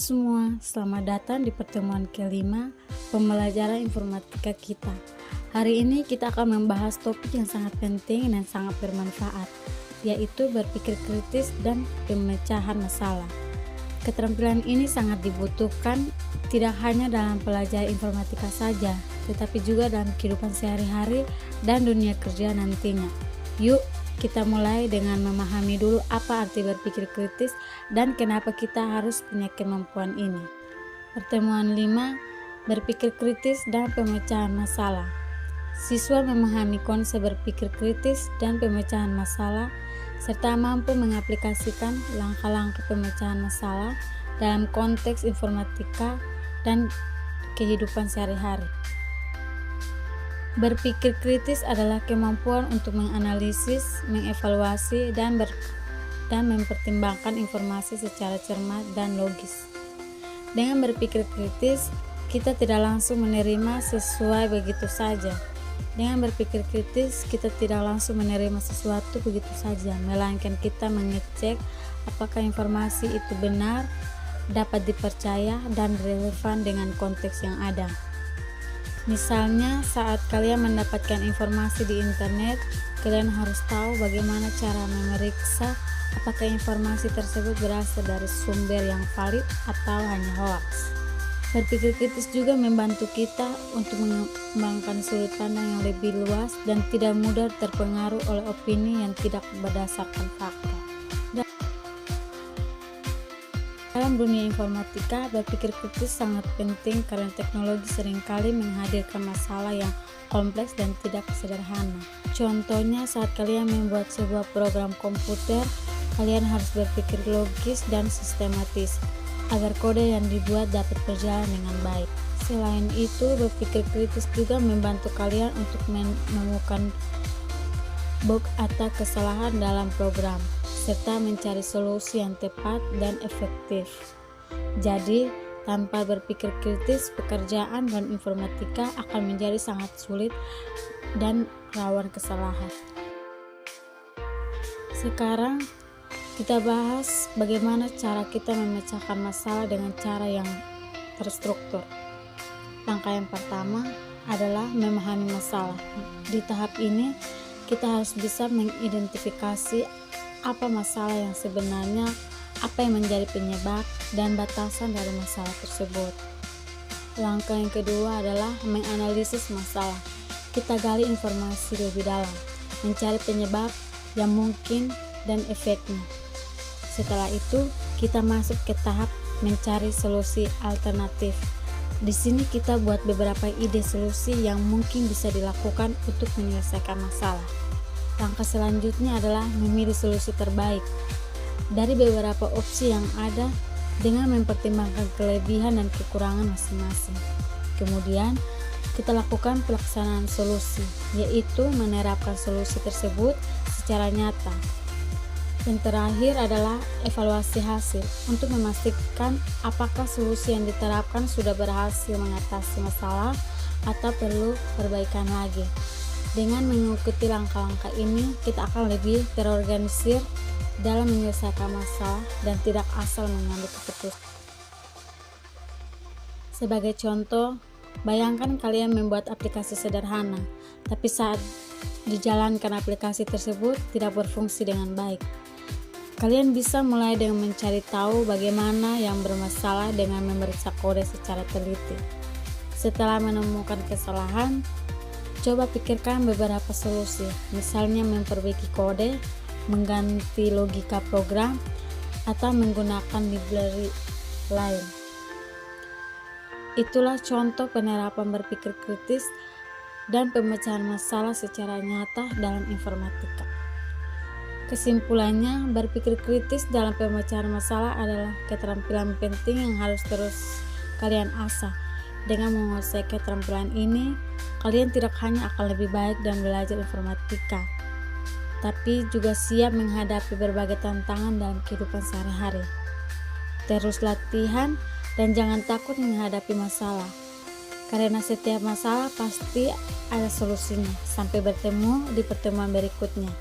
semua, selamat datang di pertemuan kelima pembelajaran informatika kita. Hari ini kita akan membahas topik yang sangat penting dan sangat bermanfaat, yaitu berpikir kritis dan pemecahan masalah. Keterampilan ini sangat dibutuhkan tidak hanya dalam pelajaran informatika saja, tetapi juga dalam kehidupan sehari-hari dan dunia kerja nantinya. Yuk, kita mulai dengan memahami dulu apa arti berpikir kritis dan kenapa kita harus punya kemampuan ini. Pertemuan 5, berpikir kritis dan pemecahan masalah. Siswa memahami konsep berpikir kritis dan pemecahan masalah serta mampu mengaplikasikan langkah-langkah pemecahan masalah dalam konteks informatika dan kehidupan sehari-hari. Berpikir kritis adalah kemampuan untuk menganalisis, mengevaluasi, dan mempertimbangkan informasi secara cermat dan logis. Dengan berpikir kritis, kita tidak langsung menerima sesuai begitu saja. Dengan berpikir kritis, kita tidak langsung menerima sesuatu begitu saja, melainkan kita mengecek apakah informasi itu benar, dapat dipercaya, dan relevan dengan konteks yang ada. Misalnya, saat kalian mendapatkan informasi di internet, kalian harus tahu bagaimana cara memeriksa apakah informasi tersebut berasal dari sumber yang valid atau hanya hoaks. Berpikir kritis juga membantu kita untuk mengembangkan sudut pandang yang lebih luas dan tidak mudah terpengaruh oleh opini yang tidak berdasarkan fakta. Dalam dunia informatika, berpikir kritis sangat penting karena teknologi seringkali menghadirkan masalah yang kompleks dan tidak sederhana. Contohnya, saat kalian membuat sebuah program komputer, kalian harus berpikir logis dan sistematis agar kode yang dibuat dapat berjalan dengan baik. Selain itu, berpikir kritis juga membantu kalian untuk menemukan bug atau kesalahan dalam program, serta mencari solusi yang tepat dan efektif. Jadi, tanpa berpikir kritis, pekerjaan dan informatika akan menjadi sangat sulit dan rawan kesalahan. Sekarang, kita bahas bagaimana cara kita memecahkan masalah dengan cara yang terstruktur. Langkah yang pertama adalah memahami masalah. Di tahap ini, kita harus bisa mengidentifikasi apa masalah yang sebenarnya, apa yang menjadi penyebab, dan batasan dari masalah tersebut. Langkah yang kedua adalah menganalisis masalah. Kita gali informasi lebih dalam, mencari penyebab yang mungkin dan efeknya. Setelah itu, kita masuk ke tahap mencari solusi alternatif. Di sini kita buat beberapa ide solusi yang mungkin bisa dilakukan untuk menyelesaikan masalah. Langkah selanjutnya adalah memilih solusi terbaik dari beberapa opsi yang ada dengan mempertimbangkan kelebihan dan kekurangan masing-masing. Kemudian, kita lakukan pelaksanaan solusi, yaitu menerapkan solusi tersebut secara nyata. Yang terakhir adalah evaluasi hasil untuk memastikan apakah solusi yang diterapkan sudah berhasil mengatasi masalah atau perlu perbaikan lagi. Dengan mengikuti langkah-langkah ini, kita akan lebih terorganisir dalam menyelesaikan masalah dan tidak asal mengambil keputusan. Sebagai contoh, bayangkan kalian membuat aplikasi sederhana, tapi saat dijalankan aplikasi tersebut tidak berfungsi dengan baik. Kalian bisa mulai dengan mencari tahu bagaimana yang bermasalah dengan memeriksa kode secara teliti. Setelah menemukan kesalahan, coba pikirkan beberapa solusi, misalnya memperbaiki kode, mengganti logika program, atau menggunakan library lain. Itulah contoh penerapan berpikir kritis dan pemecahan masalah secara nyata dalam informatika. Kesimpulannya, berpikir kritis dalam pemecahan masalah adalah keterampilan penting yang harus terus kalian asah. Dengan menguasai keterampilan ini, kalian tidak hanya akan lebih baik dan belajar informatika, tapi juga siap menghadapi berbagai tantangan dalam kehidupan sehari-hari. Terus latihan dan jangan takut menghadapi masalah, karena setiap masalah pasti ada solusinya. Sampai bertemu di pertemuan berikutnya.